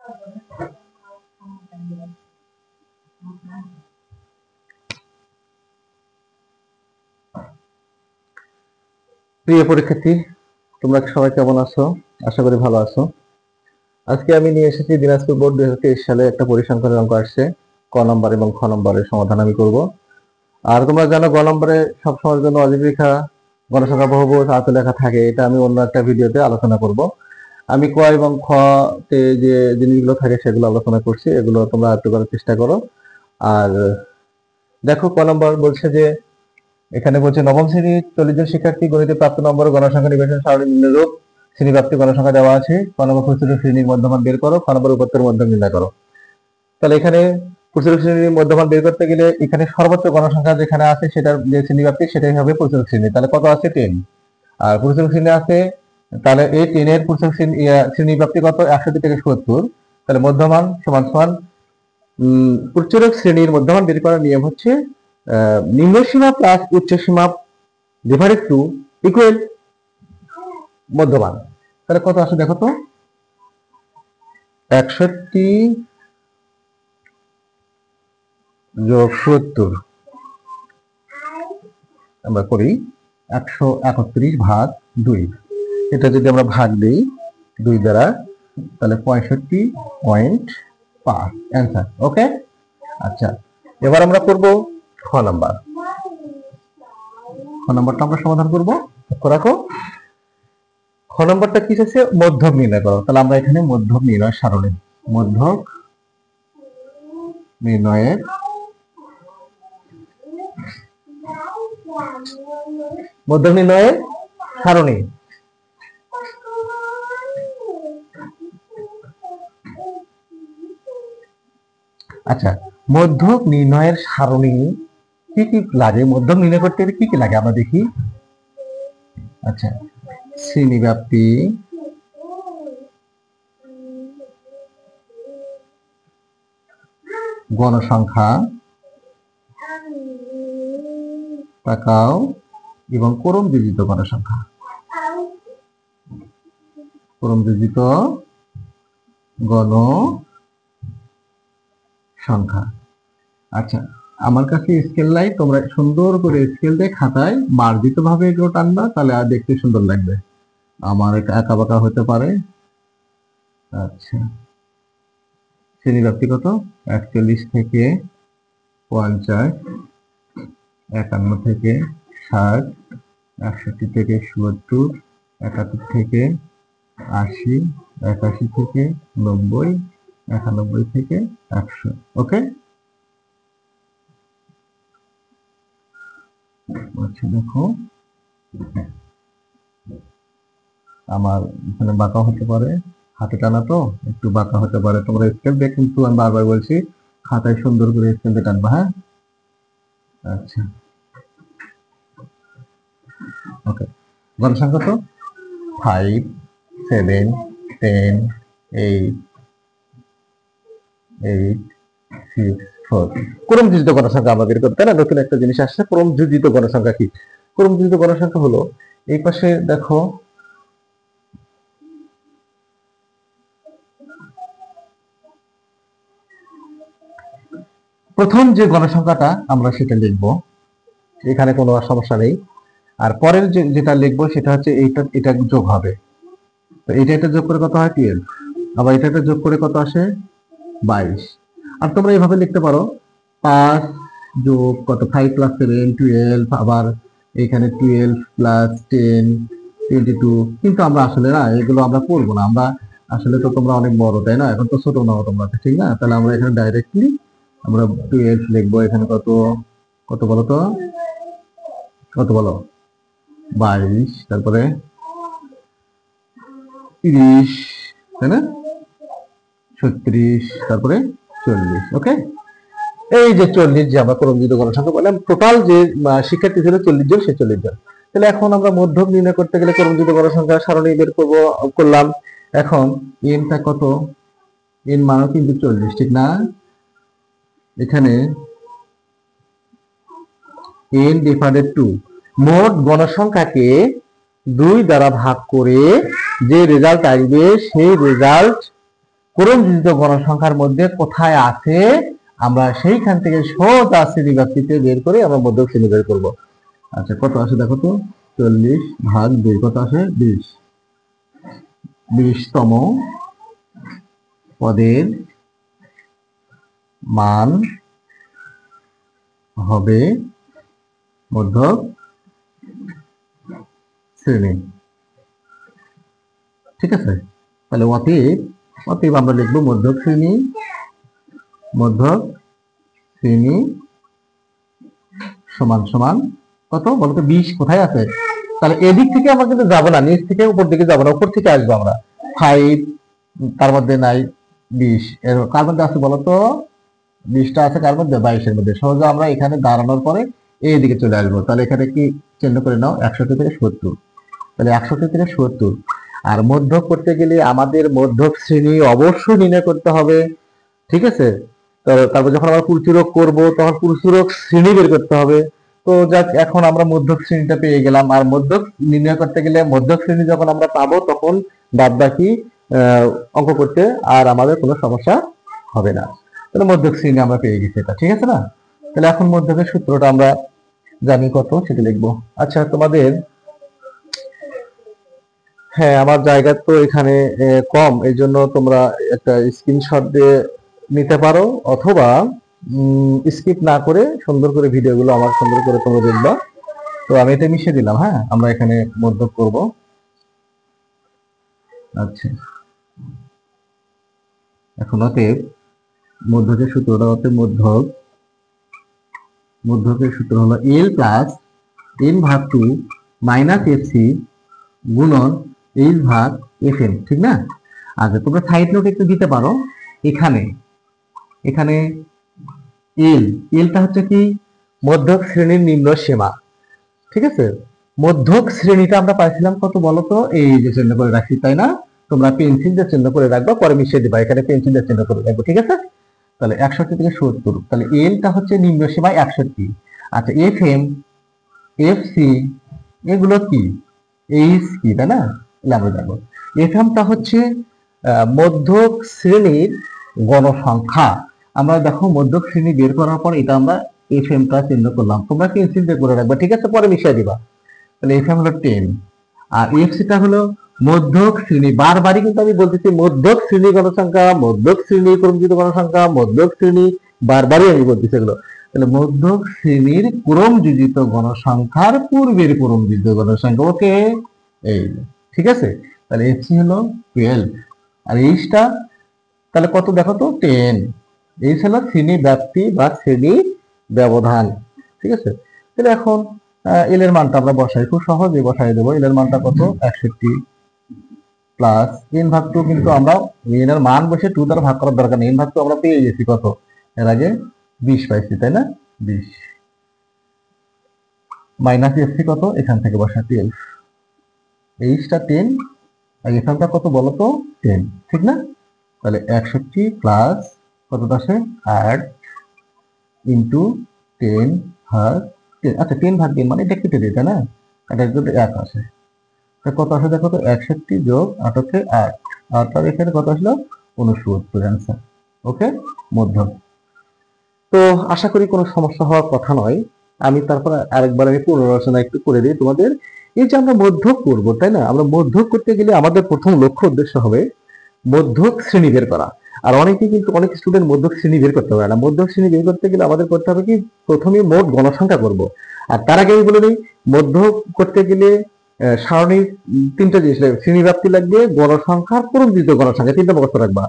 প্রিয় পরীক্ষার্থী, তোমরা সবাই কেমন আছো? আশা করি ভালো আছো। আজকে আমি নিয়ে এসেছি দিনাজপুর বোর্ড 2023 সালে একটা পরিসংখ্যানের অঙ্ক আসছে। ক নম্বর এবং খ নম্বরের সমাধান আমি করব। আর তোমরা জানো গ নম্বরে সব সময়ের জন্য অজীব রেখা, গণসংখ্যা বহুপদ, আয়ত লেখা থাকে। এটা আমি অন্য একটা ভিডিওতে আলোচনা করব। আমি ক এবং খ তে যে জিনিসগুলো থাকে সেগুলো আলোচনা করছি, এগুলো তোমরা আয়ত্ত করার চেষ্টা করো। আর দেখো ক নম্বর বলছে যে, এখানে বলছে নবম শ্রেণীর 40 জন শিক্ষার্থী গণিতে প্রাপ্ত নম্বর গণসংখ্যা নির্বাচন সারণী নিম্নরূপ। শ্রেণীব্যাপ্তি গণসংখ্যা দেওয়া আছে। ক নম্বর প্রচুর শ্রেণীর মধ্যমান বের করো। খ নম্বর উপাত্তের মধ্যম নির্ণয় করো। তাহলে এখানে প্রচুর শ্রেণীর মধ্যমান বের করতে গেলে এখানে সর্বোচ্চ গণসংখ্যা যেখানে আছে সেটার যে শ্রেণীব্যাপ্তি সেটাই হবে প্রচুর শ্রেণী। তাহলে কত আছে? 10। আর প্রচুর শ্রেণী আছে, তাহলে এই 10 এর প্রচুর শ্রেণীব্যাপ্তি কত? 61 থেকে 70। তাহলে মধ্যমান সমান সমান প্রচুরক শ্রেণীর মধ্যমান বের করার নিয়ম হচ্ছে নিম্ন সীমা প্লাস উচ্চ সীমা ডিভাইডেড টু ইকুয়াল মধ্যমান। তাহলে কত আসে দেখো তো? 61 যোগ 70 আমরা করি 131 ভাগ 2। এটা যদি আমরা ভাগ দিই 2 দ্বারা, তাহলে 65.5 অ্যান্সার। ওকে, আচ্ছা, এবার আমরা করব খ নাম্বার। খ নাম্বারটা আমরা সমাধান করব। রাখো, খ নাম্বারটা কি আছে? মধ্যক নির্ণয় করো। তাহলে আমরা এখানে মধ্যক নির্ণয় সারণী, মধ্যক নির্ণয়ের সারণী। আচ্ছা, মধ্যক নির্ণয়ের সারণী কি কি লাগে? মধ্যক নির্ণয় করতে কি কি লাগে আমরা দেখি। আচ্ছা, শ্রেণীব্যাপ্তি, গণসংখ্যা, তাকাও, এবং ক্রমযোজিত গণসংখ্যা। ক্রমযোজিত গণসংখ্যা। আচ্ছা, আমার কাছে স্কেল নাই, তোমরা সুন্দর করে স্কেল দিয়ে খাতায় মার্জিত ভাবে এগুলো টানবা, তাহলে আর দেখতে সুন্দর লাগবে। আমার এটা একা বাঁকা হতে পারে। আচ্ছা, শ্রেণীব্যাপ্তি কত? 41 থেকে 50, 51 থেকে 60, 61 থেকে 70, 71 থেকে 80, 81 থেকে 90, 91 থেকে 100। ওকে, আচ্ছা দেখো, আমার এখানে বাঁকা হতে পারে, হাতে টানা তো একটু বাঁকা হতে পারে। তোমরা স্কেল দিয়ে, কিন্তু আমি বারবার বলছি খাতায় সুন্দর করে স্কেল দিয়ে টানবা। হ্যাঁ, আচ্ছা, ওকে। গণসংখ্যা তো 5, 7, 10, 8, 6, 4। ক্রমযোজিত গণসংখ্যা আমরা বের করতে না, নতুন একটা জিনিস আসছে। ক্রমযোজিত গণসংখ্যা কি? ক্রমযোজিত গণসংখ্যা হলো, এই পাশে দেখো প্রথম যে গণসংখ্যাটা আমরা সেটা লিখব, এখানে কোনো সমস্যা নেই। আর পরের যেটা লিখবো সেটা হচ্ছে এটা যোগ হবে। তো এটা যোগ করে কত হয়? 12। আবার এটা যোগ করে কত আসে? 22। আর তোমরা এইভাবে লিখতে পারো 5 যোগ কত? 5 + 7 12। আবার এখানে 12 + 10 22। কিন্তু আমরা আসলে না, এগুলো আমরা করবো না। আমরা আসলে তো তোমরা অনেক বড়, তাই না? এখন তো ছোট নাও তোমরা, ঠিক না? তাহলে আমরা এখানে ডাইরেক্টলি আমরা 12 লিখবো। এখানে কত কত বলো তো? কত বলো? 22, তারপরে 30, তাই না? 36, তারপরে 40। ওকে, এই যে 40 যে আমরা ক্রমযোজিত গণসংখ্যা বললাম, টোটাল যে শিক্ষার্থী ছিল 40 জন, সে 40 জন। তাহলে এখন আমরা মধ্যক নির্ণয় করতে গেলে ক্রমযোজিত গণসংখ্যা সারণী বের করলাম। এখন এনটা কত? এন মানও কিন্তু 40, ঠিক না? এখানে n ডিভাইডেড টু, মোট গণসংখ্যাকে 2 দ্বারা ভাগ করে যে রেজাল্ট আসবে সেই রেজাল্ট ক্রমযোজিত গণসংখ্যার মধ্যে কোথায় আছে আমরা সেইখান থেকে সোজা শ্রেণী ব্যাপ্তিতে বের করে আমরা মধ্যক শ্রেণী বের করব। আচ্ছা, কত আসে দেখো তো, 40/2 কত আসে, 20। 20তম পদের মান হবে মধ্যক শ্রেণী। ঠিক আছে, তাহলে অতএব আমরা লিখবো মধ্যক শ্রেণী সমান সমান কত বলতো, 20 কোথায় আছে? তাহলে এদিক থেকে আমরা কিন্তু যাবো না, নিচ থেকে উপর দিকে যাবো না, উপর থেকে আসবো আমরা। 5 তার মধ্যে নাই, 20 এর কার মধ্যে আছে বলতো? 20টা আছে কার মধ্যে? 22-এর মধ্যে। সহজে আমরা এখানে দাঁড়ানোর পরে এইদিকে চলে আসবো। তাহলে এখানে কি চিহ্ন করে নাও, 61 থেকে 70। তাহলে 61 থেকে 70। আর মধ্যক করতে গেলে আমাদের মধ্যক শ্রেণী অবশ্যই নির্ণয় করতে হবে। ঠিক আছে, তারপর যখন আমরা পূর্ণচূড়ক করব তখন পূর্ণচূড়ক শ্রেণী বের করতে হবে। তো যাক, এখন আমরা মধ্যক শ্রেণীটা পেয়ে গেলাম। আর মধ্যক নির্ণয় করতে গেলে মধ্যক শ্রেণী যখন আমরা পাবো তখন বাদ বাকি অঙ্ক করতে আর আমাদের কোনো সমস্যা হবে না। তাহলে মধ্যক শ্রেণী আমরা পেয়ে গেছি, এটা ঠিক আছে না? তাহলে এখন মধ্যকের সূত্রটা আমরা জানি কত, সেটা লিখবো। আচ্ছা, তোমাদের হ্যাঁ, আমার জায়গা তো এখানে কম, এই জন্য তোমরা একটা স্ক্রিনশট দিয়ে নিতে পারো, অথবা স্কিপ না করে সুন্দর করে ভিডিওগুলো আমার সুন্দর করে তোমরা দেখবা। তো আমি এটা মিশিয়ে দিলাম। হ্যাঁ, আমরা এখানে মধ্যক করব। আচ্ছা, এখন অতএব মধ্যকের সূত্রটা হচ্ছে মধ্যকের সূত্র হলো এল প্লাস n/2 মাইনাস এফসি গুণন h/fn, ঠিক না? আচ্ছা, তোমরা সাইড নোট একটু দিতে পারো। এখানে এলটা হচ্ছে কি, মধ্যক শ্রেণীর নিম্ন সীমা। ঠিক আছে, মধ্যক শ্রেণীটা আমরা পাইছিলাম কত বলো তো, এই যে চিহ্ন করে রাখছি, তাই না? তোমরা পেন্সিল দিয়ে চিহ্ন করে রাখবা, পরে মিশিয়ে দিবা, এখানে পেন্সিল দিয়ে চিহ্ন করে রাখবো। ঠিক আছে, তাহলে 61 থেকে 70। তাহলে এলটা হচ্ছে নিম্ন সীমায় 61। আচ্ছা, এফএম, এফসি এগুলো কি, এইচ কি, তাই না? তাহলে আমরা জানবো এফএমটা হচ্ছে মধ্যক শ্রেণীর গণসংখ্যা। আমরা দেখো মধ্যক শ্রেণী বের করার পর এটা আমরা এফএমটা চিহ্ন করলাম, তোমরা পেন্সিল দিয়ে করে রাখবা। ঠিক আছে, পরে মিশিয়ে দিবা। তাহলে এফএম হলো 10, আর এফসিটা হলো মধ্যক শ্রেণী। বারবারই কিন্তু আমি বলতেছি মধ্যক শ্রেণী গণসংখ্যা, মধ্যক শ্রেণী ক্রমযুক্ত গণসংখ্যা, মধ্যক শ্রেণী, বারবারই আমি বলতেছি এগুলো। তাহলে মধ্যক শ্রেণীর ক্রমযোজিত গণসংখ্যার পূর্বের ক্রমযোজিত গণসংখ্যা। ওকে, এই ঠিক আছে। তাহলে এফসি হলো 12, আর এইচটা তাহলে কত দেখো তো, 10। এইচ হলো শ্রেণী ব্যাপ্তি বা শ্রেণী ব্যবধান। ঠিক আছে, তাহলে এখন এল এর মানটা আমরা বসাই, খুব সহজে বসাই দেবো। এল এর মানটা কত, 61 প্লাস n/2, কিন্তু আমরা এন এর মান বসে 2 দ্বারা ভাগ করার দরকার নেই। n/2 আমরা পেয়ে গেছি কত, এর আগে 20 পাইছি, তাই না? 20 মাইনাস এফসি কত, এখান থেকে বসা 12, এইচটা 10, আর এখানটা কত বলো তো, 10, ঠিক না? তাহলে 61 প্লাস কতটা আসে, 8 ইন্টু 10 ভাগ 10। আচ্ছা, 10 ভাগ 10 মানে এটা কেটে দিই, তাই না? এটা যদি 1 আসে, কত আসে দেখো তো, 61 যোগ 8 হচ্ছে 8, আর তার এখানে কত আসলো, 69 অ্যান্সার। ওকে, মধ্যক। তো আশা করি কোনো সমস্যা হওয়ার কথা নয়। আমি তারপর আরেকবার আমি পুনরালোচনা একটু করে দিই তোমাদের। এই যে আমরা মধ্যক করব, তাই না? আমরা মধ্যক করতে গেলে আমাদের প্রথম লক্ষ্য উদ্দেশ্য হবে মধ্যক শ্রেণী বের করা। আর অনেক স্টুডেন্ট মধ্যক শ্রেণী বের করতে পারে না। মধ্যক শ্রেণী বের করতে গেলে আমাদের করতে হবে কি, প্রথমে মোট গণসংখ্যা করব। আর তার আগে আমি বলে নিই, মধ্যক করতে গেলে সারণীর 3টা জিনিস লাগবে, শ্রেণী ব্যাপ্তি লাগবে, গণসংখ্যার ক্রমযোজিত গণসংখ্যা, 3টা মুখস্থ রাখবা।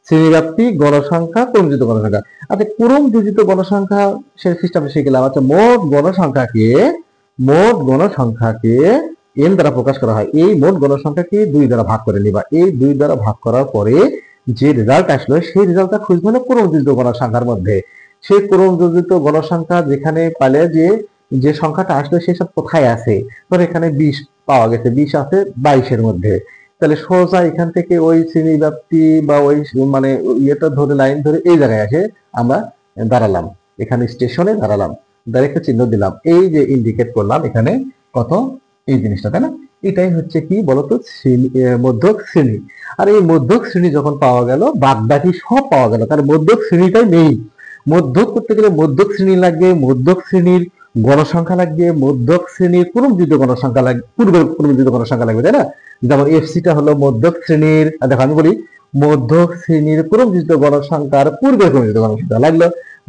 শ্রেণী ব্যাপ্তি, গণসংখ্যা, ক্রমযোজিত গণসংখ্যা। আচ্ছা, ক্রমযোজিত গণসংখ্যা সে সিস্টেমে শিখে গেলাম। আচ্ছা, মোট গণসংখ্যাকে এন দ্বারা প্রকাশ করা হয়। এই মোট গণসংখ্যাকে 2 দ্বারা ভাগ করে নিবা। এই 2 দ্বারা ভাগ করার পরে যে রেজাল্ট আসলো সেই রেজাল্টটা খুঁজবে হলো ক্রমযোজিত গণসংখ্যার মধ্যে। সেই ক্রমযোজিত গণসংখ্যা যেখানে পালে যে সংখ্যাটা আসলো সেসব কোথায় আছে, ধর এখানে 20 পাওয়া গেছে, 20 আছে 22-এর মধ্যে। তাহলে সোজা এখান থেকে ওই শ্রেণী ব্যাপ্তি বা ওই মানে ইয়েটা ধরে, লাইন ধরে এই জায়গায় এসে আমরা দাঁড়ালাম, এখানে স্টেশনে দাঁড়ালাম, ডাইরেক্ট চিহ্ন দিলাম, এই যে ইন্ডিকেট করলাম এখানে কত, এই জিনিসটা, তাই না? এটাই হচ্ছে কি বলতো মধ্যক শ্রেণী। আর এই মধ্যক শ্রেণী যখন পাওয়া গেল, বাদবাকি সব পাওয়া গেল, কারণ মধ্যক শ্রেণীটাই নেই। মধ্যক করতে গেলে মধ্যক শ্রেণী লাগবে, মধ্যক শ্রেণীর গণসংখ্যা লাগবে, মধ্যক শ্রেণীর পূর্ববর্তী গণসংখ্যা লাগবে, পূর্ববর্তী গণসংখ্যা লাগবে, তাই না? যেমন এফসিটা হলো মধ্যক শ্রেণীর, দেখো আমি বলি মধ্যক শ্রেণীর পূর্ববর্তী গণসংখ্যার পূর্বের পূর্ববর্তী গণসংখ্যা লাগলো,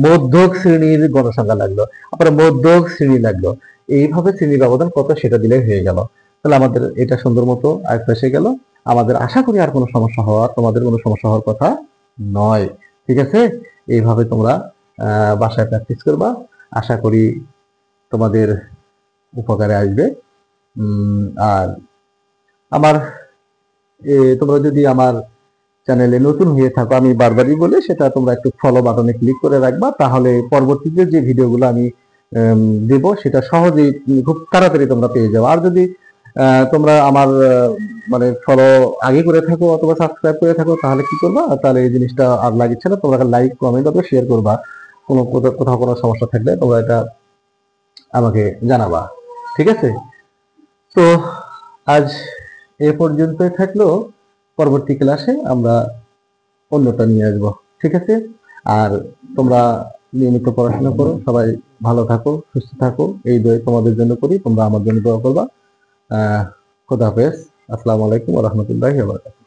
মধ্যক শ্রেণীর গণসংখ্যা লাগলো, আবার মধ্যক শ্রেণী লাগলো। এইভাবে শ্রেণী ব্যবধান কত সেটা দিলে হয়ে গেল। তাহলে আমাদের এটা সুন্দর মতো আয়ত্ত এসে গেল। আমাদের আশা করি আর কোনো সমস্যা হওয়ার, তোমাদের কোনো সমস্যা হওয়ার কথা নয়। ঠিক আছে? এইভাবে তোমরা বাসায় প্র্যাকটিস করবা, আশা করি তোমাদের উপকারে আসবে। আর আমার তোমরা যদি আমার চ্যানেলে নতুন হয়ে থাকো, আমি বারবারই বলে সেটা তোমরা একটু ফলো বাটনে ক্লিক করে রাখবা, তাহলে পরবর্তীতে যে ভিডিওগুলো আমি দেব সেটা সহজেই খুব তাড়াতাড়ি তোমরা পেয়ে যাবে। আর যদি তোমরা আমার মানে ফলো আগে করে থাকো অথবা সাবস্ক্রাইব করে থাকো, তাহলে কি করবা, তাহলে এই জিনিসটা আর লাগছে না, তোমরা লাইক কমেন্ট অথবা শেয়ার করবা। কোনো কোথাও কোনো সমস্যা থাকলে তোমরা এটা আমাকে জানাবা। ঠিক আছে? তো আজ এ পর্যন্তই থাকলো, পরবর্তী ক্লাসে আমরা অন্যটা নিয়ে আসবো। ঠিক আছে? আর তোমরা নিয়মিত পড়াশোনা করো, সবাই ভালো থাকো, সুস্থ থাকো, এই দোয়া তোমাদের জন্য করি, তোমরা আমার জন্য দোয়া করবা। খোদা হাফেজ। আসসালামু আলাইকুম ওয়া রাহমাতুল্লাহি ওয়া বারাকাতুহু।